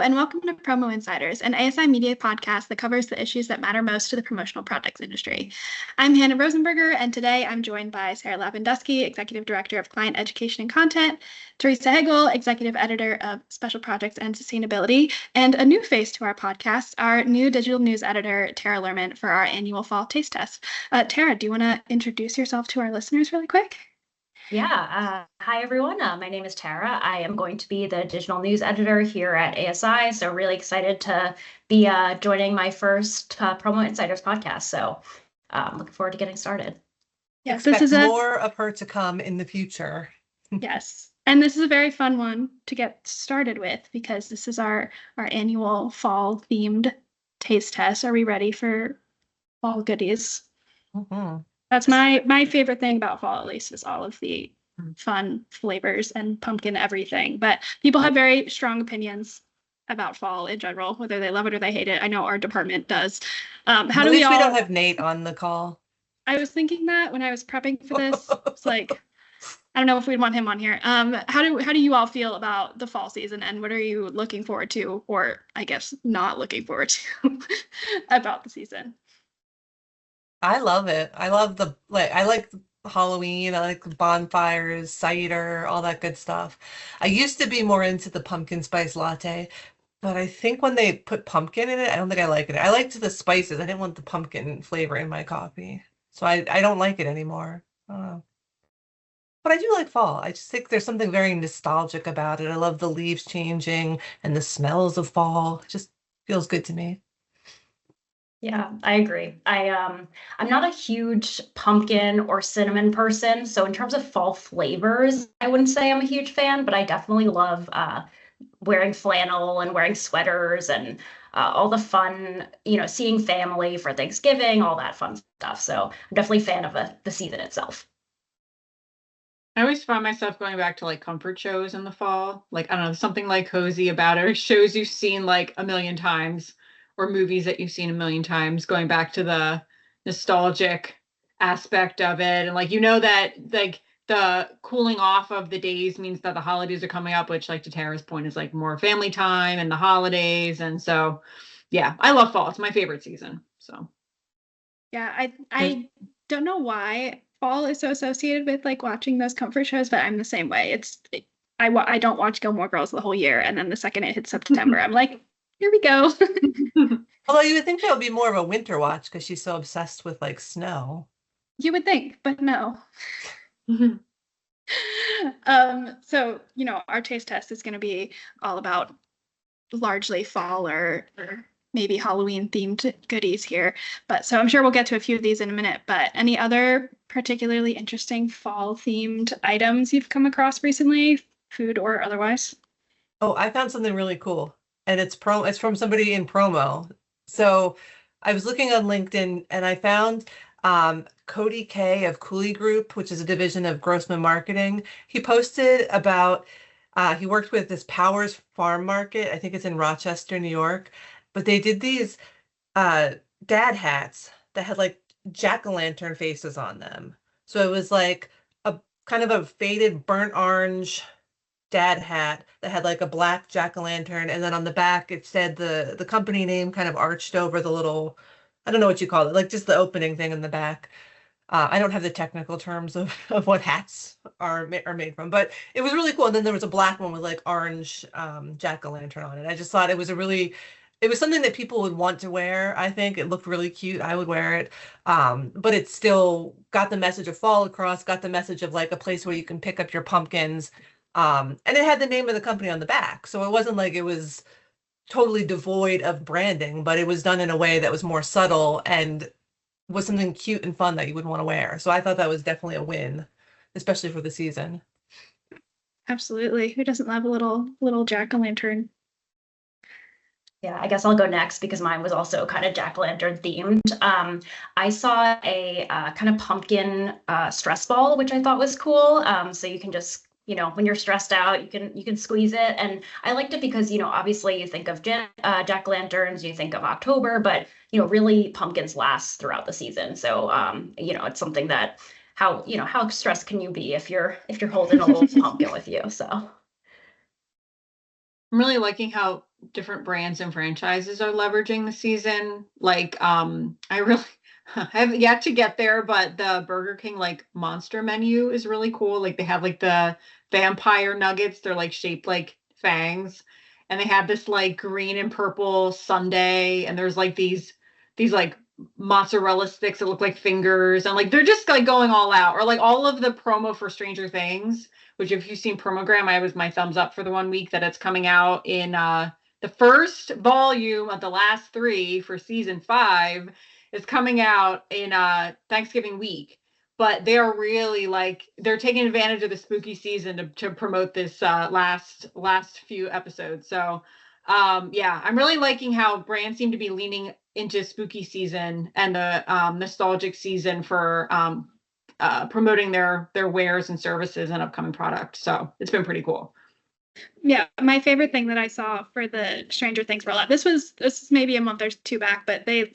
and welcome to Promo Insiders, an ASI Media podcast that covers the issues that matter most to the promotional products industry. I'm Hannah Rosenberger, and today I'm joined by Sara Lavenduski, Executive Director of Client Education and Content, Theresa Hegel, Executive Editor of Special Projects and Sustainability, and a new face to our podcast, our new digital news editor, Tara Lerman, for our annual fall taste test. Tara, do you want to introduce yourself to our listeners really quick? Yeah. Hi, everyone. My name is Tara. I am going to be the digital news editor here at ASI. So really excited to be joining my first Promo Insiders podcast. So looking forward to getting started. Yes, this is more of her to come in the future. Yes. And this is a very fun one to get started with because this is our annual fall themed taste test. Are we ready for fall goodies? Mm-hmm. That's my favorite thing about fall, at least, is all of the fun flavors and pumpkin everything. But people have very strong opinions about fall in general, whether they love it or they hate it. I know our department does. At least we don't have Nate on the call. I was thinking that when I was prepping for this. It's like, I don't know if we'd want him on here. How do you all feel about the fall season, and what are you looking forward to, or I guess not looking forward to about the season? I love it. I love I like Halloween. I like the bonfires, cider, all that good stuff. I used to be more into the pumpkin spice latte, but I think when they put pumpkin in it, I don't think I like it. I liked the spices. I didn't want the pumpkin flavor in my coffee. So I don't like it anymore. But I do like fall. I just think there's something very nostalgic about it. I love the leaves changing and the smells of fall. It just feels good to me. Yeah, I agree. I'm not a huge pumpkin or cinnamon person. So in terms of fall flavors, I wouldn't say I'm a huge fan, but I definitely love wearing flannel and wearing sweaters and all the fun, seeing family for Thanksgiving, all that fun stuff. So I'm definitely a fan of the season itself. I always find myself going back to like comfort shows in the fall. Like, I don't know, something like cozy about it, or shows you've seen like a million times, or movies that you've seen a million times, going back to the nostalgic aspect of it. And like, that like the cooling off of the days means that the holidays are coming up, which, like, to Tara's point, is like more family time and the holidays. And so, yeah, I love fall. It's my favorite season. So yeah, I don't know why fall is so associated with like watching those comfort shows, but I'm the same way. I don't watch Gilmore Girls the whole year, and then the second it hits September, I'm like, here we go. Although you would think that would be more of a winter watch because she's so obsessed with like snow. You would think, but no. So, our taste test is going to be all about largely fall or maybe Halloween themed goodies here. So I'm sure we'll get to a few of these in a minute, but any other particularly interesting fall themed items you've come across recently, food or otherwise? Oh, I found something really cool. And it's from somebody in promo. So I was looking on LinkedIn and I found Cody K of Cooley Group, which is a division of Grossman Marketing. He posted about he worked with this Powers Farm Market. I think it's in Rochester, New York. But they did these dad hats that had like jack-o'-lantern faces on them. So it was like a kind of a faded burnt orange dad hat that had like a black jack-o'-lantern, and then on the back it said the company name kind of arched over the little, I don't know what you call it, like just the opening thing in the back. I don't have the technical terms of what hats are made from, but it was really cool. And then there was a black one with like orange jack-o'-lantern on it. I just thought it was something that people would want to wear. I think it looked really cute. I would wear it. But it still got the message of fall across, got the message of like a place where you can pick up your pumpkins. And it had the name of the company on the back. So it wasn't like it was totally devoid of branding, but it was done in a way that was more subtle and was something cute and fun that you would want to wear. So I thought that was definitely a win, especially for the season. Absolutely. Who doesn't love a little jack-o'-lantern? Yeah, I guess I'll go next because mine was also kind of jack-o'-lantern themed. I saw a kind of pumpkin stress ball, which I thought was cool. So you can just, when you're stressed out, you can squeeze it. And I liked it because, obviously you think of jack-o'-lanterns, you think of October, but, really pumpkins last throughout the season. So, it's something that how stressed can you be if you're holding a little pumpkin with you? So I'm really liking how different brands and franchises are leveraging the season. Like, I really I haven't yet to get there, but the Burger King like monster menu is really cool. Like they have like the vampire nuggets. They're like shaped like fangs. And they have this like green and purple sundae. And there's like these like mozzarella sticks that look like fingers. And like they're just like going all out. Or like all of the promo for Stranger Things, which if you've seen Promogram, I was my thumbs up for the 1 week that it's coming out in the first volume of the last 3 for season 5 is coming out in Thanksgiving week. But they are really like they're taking advantage of the spooky season to promote this last few episodes. So yeah, I'm really liking how brands seem to be leaning into spooky season and the nostalgic season for promoting their wares and services and upcoming products. So it's been pretty cool. Yeah, my favorite thing that I saw for the Stranger Things rollout. This is maybe a month or 2 back, but they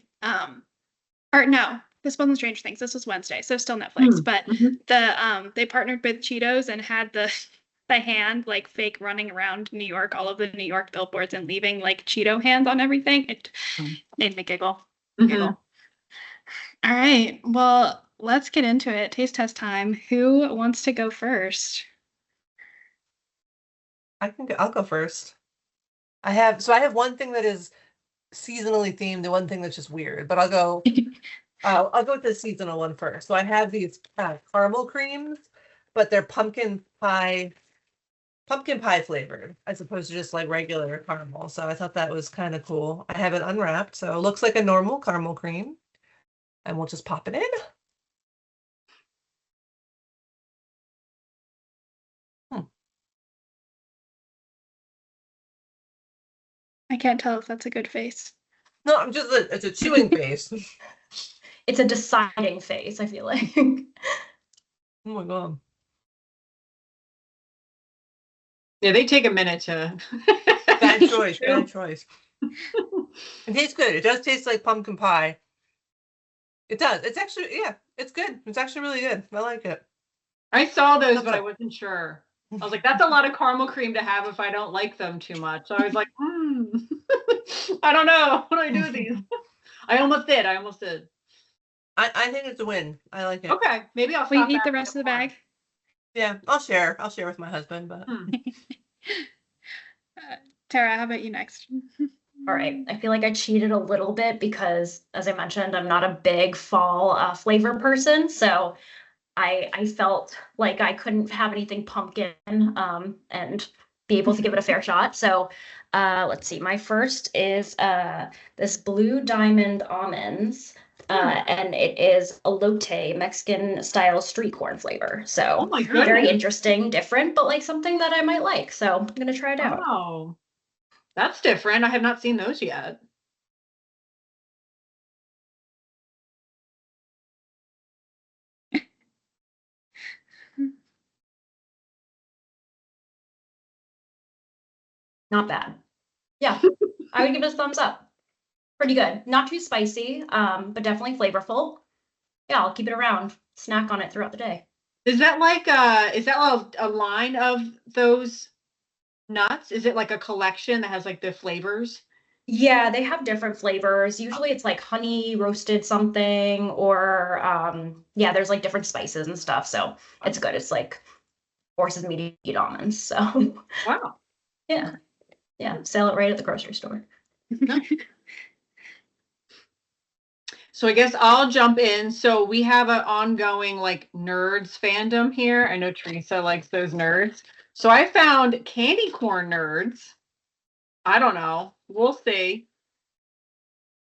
or no, this wasn't Stranger Things. This was Wednesday, so still Netflix. But they partnered with Cheetos and had the hand like fake running around New York, all of the New York billboards, and leaving like Cheeto hands on everything. It made me giggle. All right, well, let's get into it. Taste test time. Who wants to go first? I'll go first. I have one thing that is seasonally themed, and one thing that's just weird, but I'll go with the seasonal one first. So I have these caramel creams, but they're pumpkin pie flavored as opposed to just like regular caramel. So I thought that was kind of cool. I have it unwrapped, so it looks like a normal caramel cream, and we'll just pop it in. I can't tell if that's a good face. No, it's a chewing face. It's a deciding face, I feel like. Oh my god. Yeah, they take a minute to. Bad choice. It tastes good. It does taste like pumpkin pie. It does. It's actually, yeah, it's good. It's actually really good. I like it. I saw those, but I wasn't sure. I was like, that's a lot of caramel cream to have if I don't like them too much. So I was like, I don't know. What do I do with these? I almost did. I think it's a win. I like it. Okay, maybe I'll. Will you eat the rest of the bag? Yeah, I'll share with my husband, but. Tara, how about you next? All right, I feel like I cheated a little bit because, as I mentioned, I'm not a big fall flavor person, so I felt like I couldn't have anything pumpkin and be able to give it a fair shot. So let's see, my first is this Blue Diamond Almonds. And it is elote, Mexican style street corn flavor. So very interesting, different, but like something that I might like. So I'm gonna try it out. Oh, that's different. I have not seen those yet. Not bad. Yeah, I would give it a thumbs up. Pretty good. Not too spicy, but definitely flavorful. Yeah, I'll keep it around. Snack on it throughout the day. Is that like a line of those nuts? Is it like a collection that has like the flavors? Yeah, they have different flavors. Usually it's like honey roasted something or yeah, there's like different spices and stuff. So it's good. It's like horses meat eat almonds. So Wow. Yeah. Yeah, sell it right at the grocery store. So I guess I'll jump in. So we have an ongoing like nerds fandom here. I know Theresa likes those nerds. So I found candy corn nerds. I don't know. We'll see.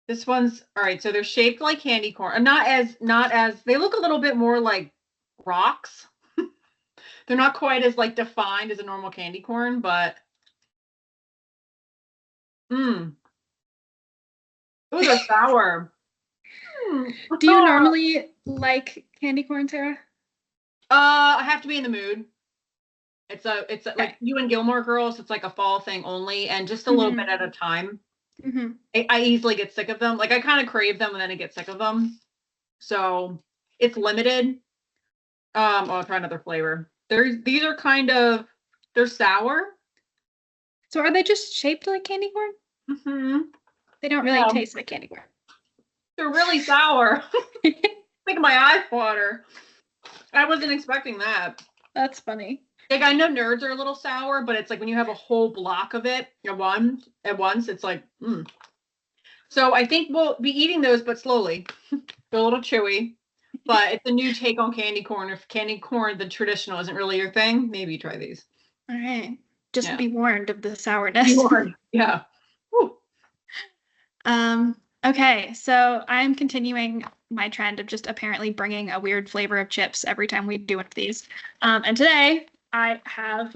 This one's all right. So they're shaped like candy corn. Not as they look a little bit more like rocks. They're not quite as like defined as a normal candy corn, but those are sour. Do you normally like candy corn, Sarah? I have to be in the mood. It's like you and Gilmore Girls. It's like a fall thing only, and just a little bit at a time. I easily get sick of them. Like I kind of crave them, and then I get sick of them. So it's limited. I'll try another flavor. These are they're sour. So are they just shaped like candy corn? Mm-hmm. They don't really taste like candy corn. They're really sour. Make my eyes water. I wasn't expecting that. That's funny. Like, I know nerds are a little sour, but it's like when you have a whole block of it at once, it's like, So I think we'll be eating those, but slowly. They're a little chewy, but it's a new take on candy corn. If candy corn, the traditional, isn't really your thing, maybe try these. All right. Just be warned of the sourness. Yeah. Whew. Okay, so I'm continuing my trend of just apparently bringing a weird flavor of chips every time we do one of these. And today I have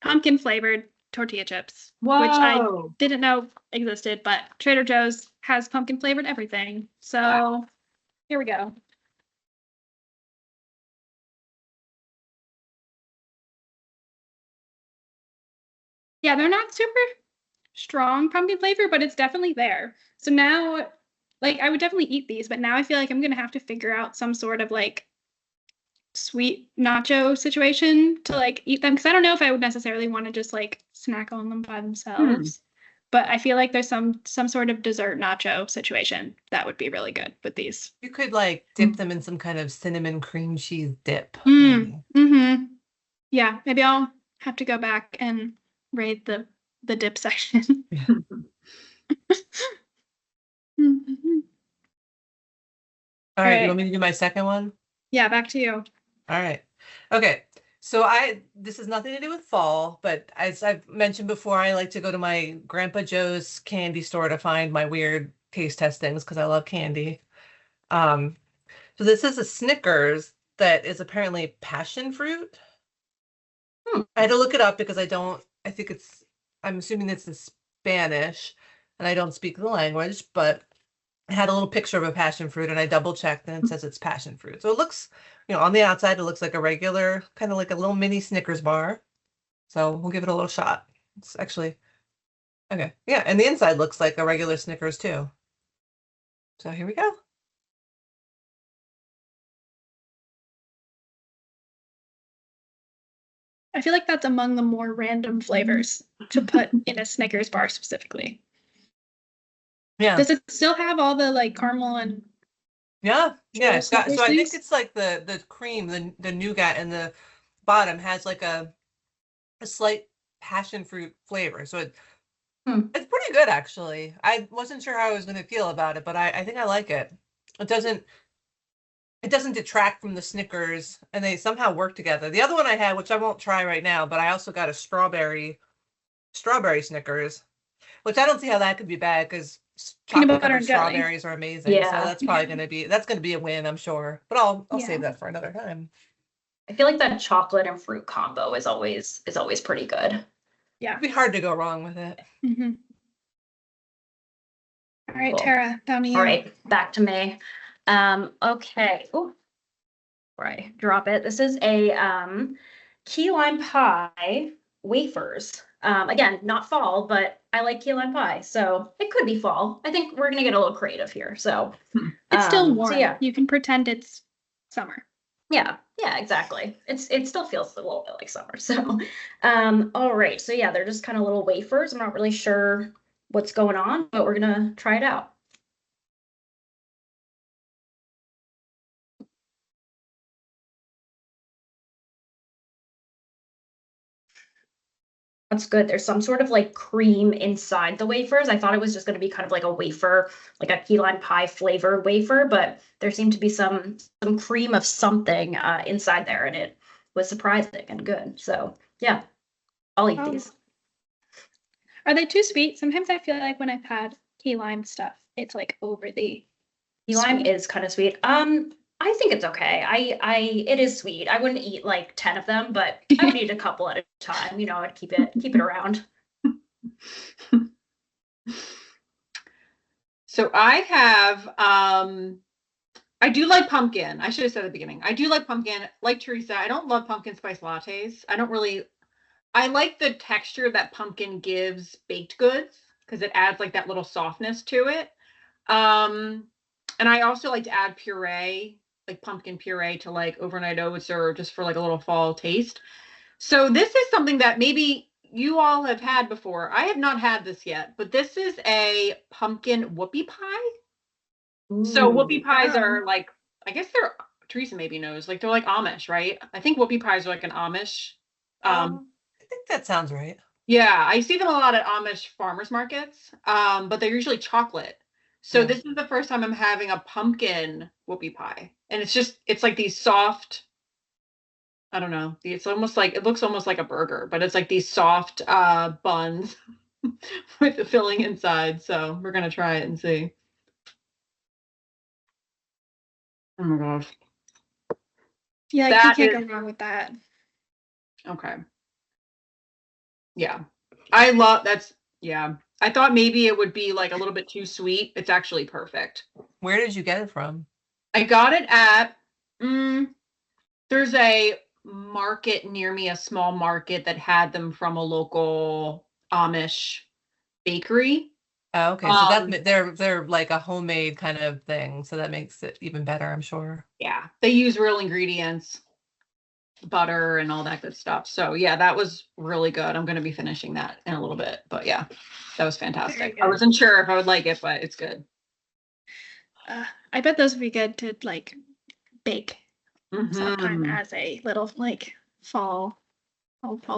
pumpkin flavored tortilla chips, which I didn't know existed, but Trader Joe's has pumpkin flavored everything. So here we go. Yeah, they're not super strong pumpkin flavor, but it's definitely there. So now, like, I would definitely eat these, but now I feel like I'm gonna have to figure out some sort of like sweet nacho situation to like eat them, because I don't know if I would necessarily want to just like snack on them by themselves. But I feel like there's some sort of dessert nacho situation that would be really good with these. You could like dip them in some kind of cinnamon cream cheese dip. Yeah, maybe I'll have to go back and raid the dip section. Yeah. All right, you want me to do my second one? Yeah, back to you. All right. Okay. So this has nothing to do with fall, but as I've mentioned before, I like to go to my Grandpa Joe's candy store to find my weird taste testings because I love candy. So this is a Snickers that is apparently passion fruit. I had to look it up because I'm assuming it's in Spanish and I don't speak the language, but it had a little picture of a passion fruit and I double checked and it says it's passion fruit. So it looks, on the outside, it looks like a regular, kind of like a little mini Snickers bar. So we'll give it a little shot. It's actually, okay. Yeah, and the inside looks like a regular Snickers too. So here we go. I feel like that's among the more random flavors to put in a Snickers bar specifically. Yeah. Does it still have all the like caramel and? Yeah. It's got, so I think it's like the cream, the nougat in the bottom has like a slight passion fruit flavor. So it's pretty good actually. I wasn't sure how I was going to feel about it, but I think I like it. It doesn't detract from the Snickers, and they somehow work together. The other one I had, which I won't try right now, but I also got a strawberry Snickers, which I don't see how that could be bad because chocolate covered strawberries are amazing. Yeah. So that's probably going to be a win, I'm sure. But I'll save that for another time. I feel like that chocolate and fruit combo is always pretty good. Yeah. It'd be hard to go wrong with it. Mm-hmm. All right, cool. Tara, down to you. All right, back to me. Okay. Oh, before I drop it, this is a key lime pie wafers. Again, not fall, but I like key lime pie, so it could be fall. I think we're gonna get a little creative here. So it's still warm. So yeah, you can pretend it's summer. Yeah, exactly. It still feels a little bit like summer. So, all right. So yeah, they're just kind of little wafers. I'm not really sure what's going on, but we're gonna try it out. That's good. There's some sort of like cream inside the wafers. I thought it was just going to be kind of like a wafer, like a key lime pie flavored wafer, but there seemed to be some cream of something inside there, and it was surprising and good. So yeah, I'll eat these. Are they too sweet? Sometimes I feel like when I've had key lime stuff, it's like over the key lime is kind of sweet. I think it's okay. It is sweet. I wouldn't eat like 10 of them, but I would eat a couple at a time. I'd keep it around. So I have, I do like pumpkin. I should have said at the beginning. I do like pumpkin. Like Theresa, I don't love pumpkin spice lattes. I like the texture that pumpkin gives baked goods because it adds like that little softness to it. And I also like to add puree, like pumpkin puree to like overnight oats or just for like a little fall taste. So this is something that maybe you all have had before. I have not had this yet, but this is a pumpkin whoopie pie. So whoopie pies are like, I guess they're, Theresa maybe knows, like they're like Amish, right? I think whoopie pies are like an Amish. I think that sounds right. Yeah, I see them a lot at Amish farmers markets, but they're usually chocolate. So Yeah. this is the first time I'm having a pumpkin whoopie pie. And it's like these soft, I don't know, it's almost like, it looks almost like a burger, but it's like these soft buns with the filling inside. So we're gonna try it and see. Oh my gosh. Yeah, you That can't is- go wrong with that. Okay. Yeah. I love yeah. I thought maybe it would be like a little bit too sweet. It's actually perfect. Where did you get it from? I got it at there's a market near me, a small market that had them from a local Amish bakery. Oh, okay, so they're like a homemade kind of thing, so that makes it even better, I'm sure. Yeah, they use real ingredients, butter and all that good stuff. So yeah, that was really good. I'm going to be finishing that in a little bit, but yeah, that was fantastic. I wasn't sure if I would like it, but it's good. I bet those would be good to like bake sometime Mhm. as a little like fall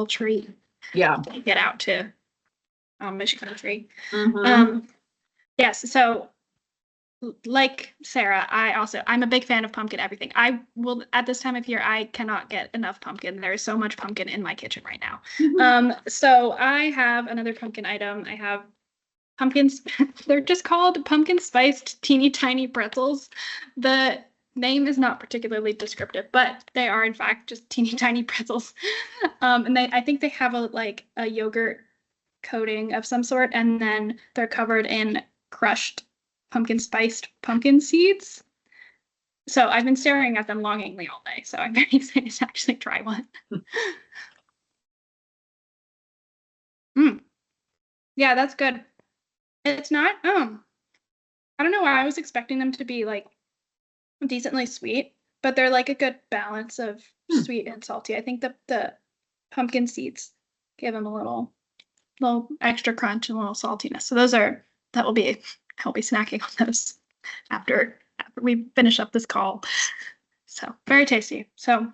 treat. Yeah. to get out to Amish country. Mhm. Yes, so like Sarah, I'm a big fan of pumpkin everything. I will at this time of year I cannot get enough pumpkin. There is so much pumpkin in my kitchen right now. So I have another pumpkin item. I have pumpkins. They're just called pumpkin spiced teeny tiny pretzels. The name is not particularly descriptive, but they are in fact just teeny tiny pretzels. And I think they have a yogurt coating of some sort, and then they're covered in crushed pumpkin spiced pumpkin seeds. So I've been staring at them longingly all day. So I'm very excited to actually try one. Yeah, that's good. It's not, I don't know why I was expecting them to be like decently sweet, but they're like a good balance of sweet and salty. I think the pumpkin seeds give them a little extra crunch and a little saltiness. So I'll be snacking on those after we finish up this call. So very tasty. So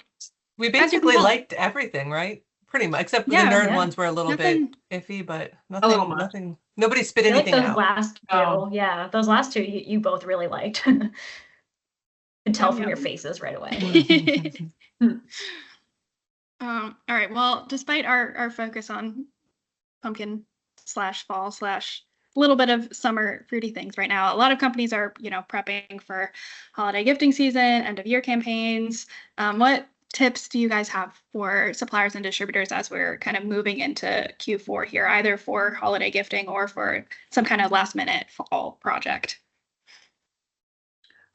we basically liked everything, right? Pretty much, except for the nerd ones were a little bit iffy, but nothing. Nobody spit anything those out. Those last two you both really liked. Could tell from your faces right away. All right. Well, despite our focus on pumpkin / fall / little bit of summer fruity things right now, a lot of companies are, prepping for holiday gifting season, end of year campaigns. What tips do you guys have for suppliers and distributors as we're kind of moving into Q4 here, either for holiday gifting or for some kind of last minute fall project?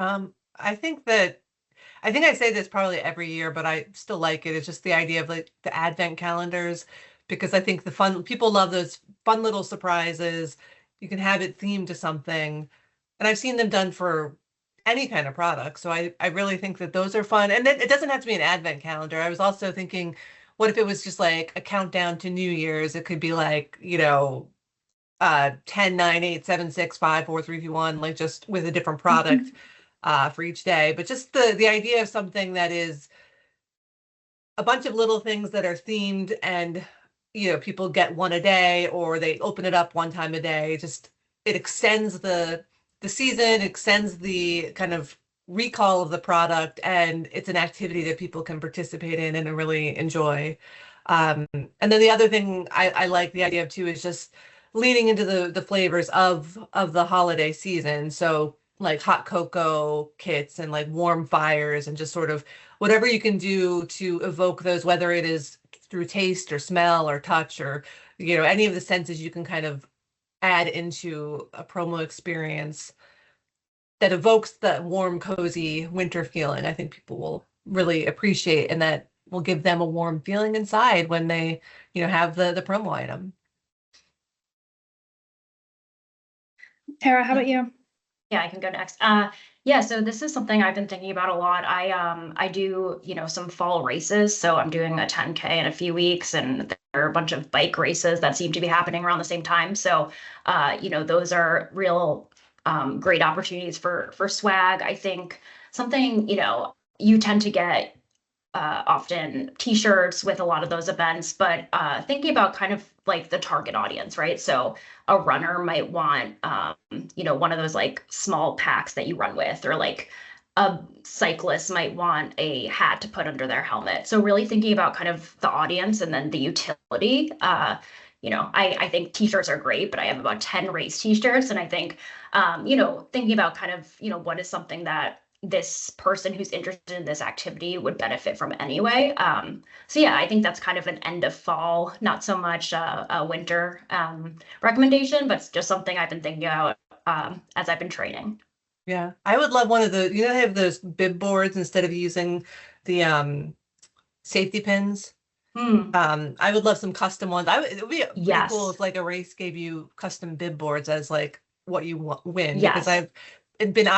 I think I say this probably every year, but I still like it. It's just the idea of like the advent calendars, because I think people love those fun little surprises. You can have it themed to something, and I've seen them done for any kind of product. So I really think that those are fun. And it doesn't have to be an advent calendar. I was also thinking, what if it was just like a countdown to New Year's? It could be like, 10, 9, 8, 7, 6, 5, 4, 3, 2, 1, like just with a different product for each day. But just the idea of something that is a bunch of little things that are themed, and people get one a day, or they open it up one time a day. Just it extends the season, extends the kind of recall of the product, and it's an activity that people can participate in and really enjoy. And then the other thing I like the idea of too is just leaning into the flavors of the holiday season. So like hot cocoa kits and like warm fires, and just sort of whatever you can do to evoke those, whether it is through taste or smell or touch, or any of the senses you can kind of add into a promo experience that evokes that warm, cozy winter feeling. I think people will really appreciate, and that will give them a warm feeling inside when they have the promo item. Tara, how about you? Yeah, I can go next. So this is something I've been thinking about a lot. I do, some fall races. So I'm doing a 10K in a few weeks, and are a bunch of bike races that seem to be happening around the same time. So, those are real great opportunities for swag. I think something, you tend to get often t-shirts with a lot of those events, but thinking about kind of like the target audience, right? So a runner might want, one of those like small packs that you run with, or like a cyclist might want a hat to put under their helmet. So really thinking about kind of the audience and then the utility. I think t-shirts are great, but I have about 10 race t-shirts. And I think, thinking about kind of, what is something that this person who's interested in this activity would benefit from anyway. So yeah, I think that's kind of an end of fall, not so much a winter recommendation, but it's just something I've been thinking about as I've been training. Yeah, I would love one of the, they have those bib boards instead of using the safety pins. I would love some custom ones. It would be pretty cool if like a race gave you custom bib boards as like what you win. Because I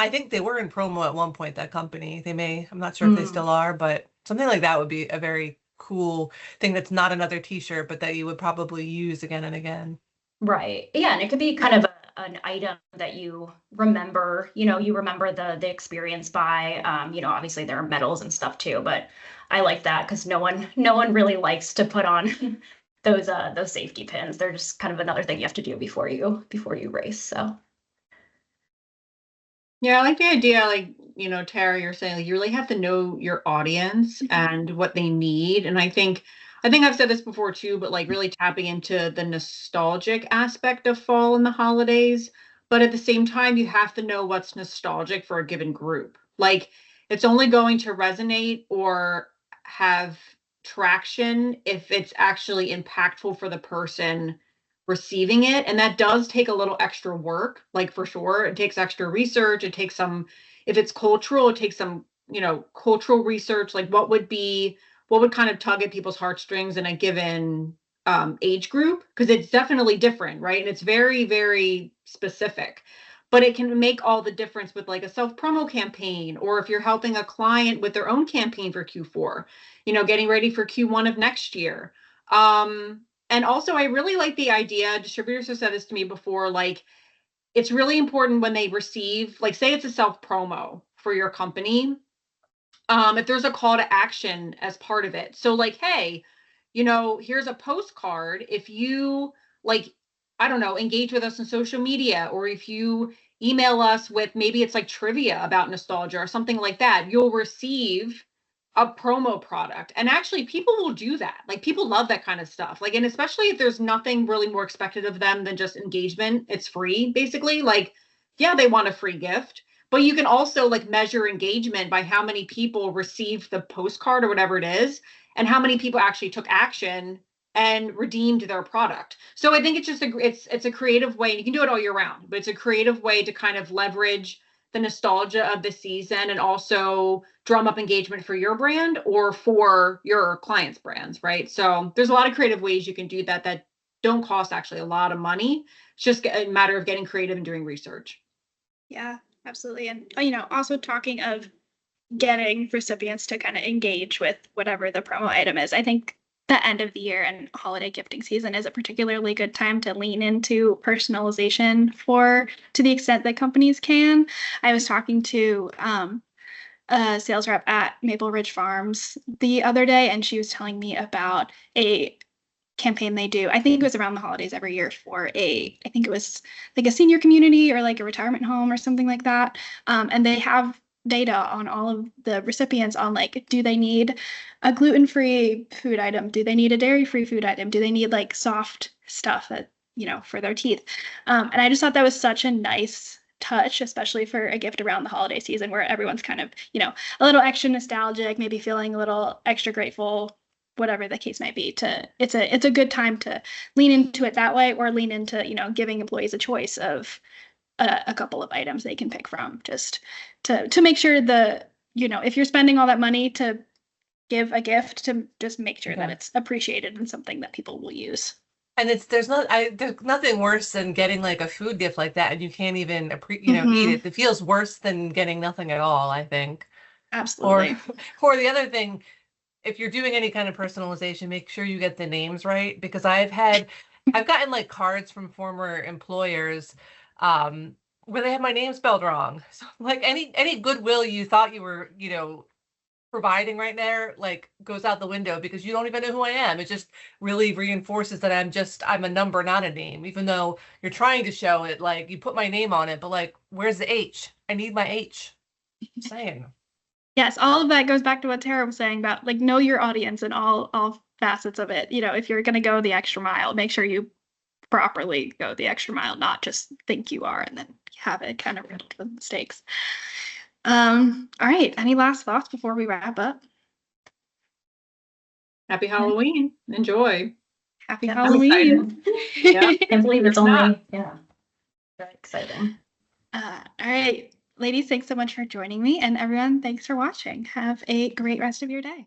think they were in promo at one point, that company. I'm not sure if they still are, but something like that would be a very cool thing that's not another t-shirt, but that you would probably use again and again. Right. Yeah, and it could be kind of an item that you remember, you remember the experience by, obviously there are medals and stuff too, but I like that because no one really likes to put on those safety pins. They're just kind of another thing you have to do before you race. So yeah, I like the idea, like, Tara, you're saying, like, you really have to know your audience and what they need. And I think I've said this before too, but like really tapping into the nostalgic aspect of fall and the holidays. But at the same time, you have to know what's nostalgic for a given group. Like, it's only going to resonate or have traction if it's actually impactful for the person receiving it. And that does take a little extra work, like for sure. It takes extra research. It takes some, if it's cultural, it takes some, cultural research, like what would kind of tug at people's heartstrings in a given age group, because it's definitely different, right? And it's very, very specific, but it can make all the difference with like a self-promo campaign, or if you're helping a client with their own campaign for Q4, getting ready for Q1 of next year. And also, I really like the idea, distributors have said this to me before, like, it's really important when they receive, like, say it's a self-promo for your company, if there's a call to action as part of it. So like, hey, here's a postcard. If you, like, I don't know, engage with us on social media, or if you email us with, maybe it's like trivia about nostalgia or something like that, you'll receive a promo product. And actually people will do that. Like, people love that kind of stuff. Like, and especially if there's nothing really more expected of them than just engagement, it's free basically. Like, yeah, they want a free gift, but you can also like measure engagement by how many people received the postcard or whatever it is, and how many people actually took action and redeemed their product. So I think it's just it's a creative way, and you can do it all year round, but it's a creative way to kind of leverage the nostalgia of the season and also drum up engagement for your brand or for your clients' brands, right? So there's a lot of creative ways you can do that don't cost actually a lot of money. It's just a matter of getting creative and doing research. Yeah, absolutely. And, also talking of getting recipients to kind of engage with whatever the promo item is, I think the end of the year and holiday gifting season is a particularly good time to lean into personalization to the extent that companies can. I was talking to a sales rep at Maple Ridge Farms the other day, and she was telling me about a campaign they do. I think it was around the holidays every year for I think it was like a senior community or like a retirement home or something like that. And they have data on all of the recipients on like, do they need a gluten-free food item? Do they need a dairy-free food item? Do they need like soft stuff that, for their teeth? And I just thought that was such a nice touch, especially for a gift around the holiday season where everyone's kind of, a little extra nostalgic, maybe feeling a little extra grateful, whatever the case might be. It's a good time to lean into it that way, or lean into, giving employees a choice of a couple of items they can pick from, just to make sure if you're spending all that money to give a gift, to just make sure that it's appreciated and something that people will use. And there's nothing worse than getting like a food gift like that and you can't even eat it. It feels worse than getting nothing at all, I think. Absolutely. Or the other thing, if you're doing any kind of personalization, make sure you get the names right, because I've gotten like cards from former employers where they have my name spelled wrong. So like any goodwill you thought you were, providing right there, like goes out the window because you don't even know who I am. It just really reinforces that I'm a number, not a name, even though you're trying to show it, like you put my name on it, but like, where's the H? I need my H. I'm saying. Yes, all of that goes back to what Tara was saying about like know your audience and all facets of it. If you're going to go the extra mile, make sure you properly go the extra mile, not just think you are and then have it kind of riddled with mistakes. All right. Any last thoughts before we wrap up? Happy Halloween. Enjoy. Happy Yeah, Halloween. Yeah. Can't believe it's It's not. very exciting. All right. Ladies, thanks so much for joining me. And everyone, thanks for watching. Have a great rest of your day.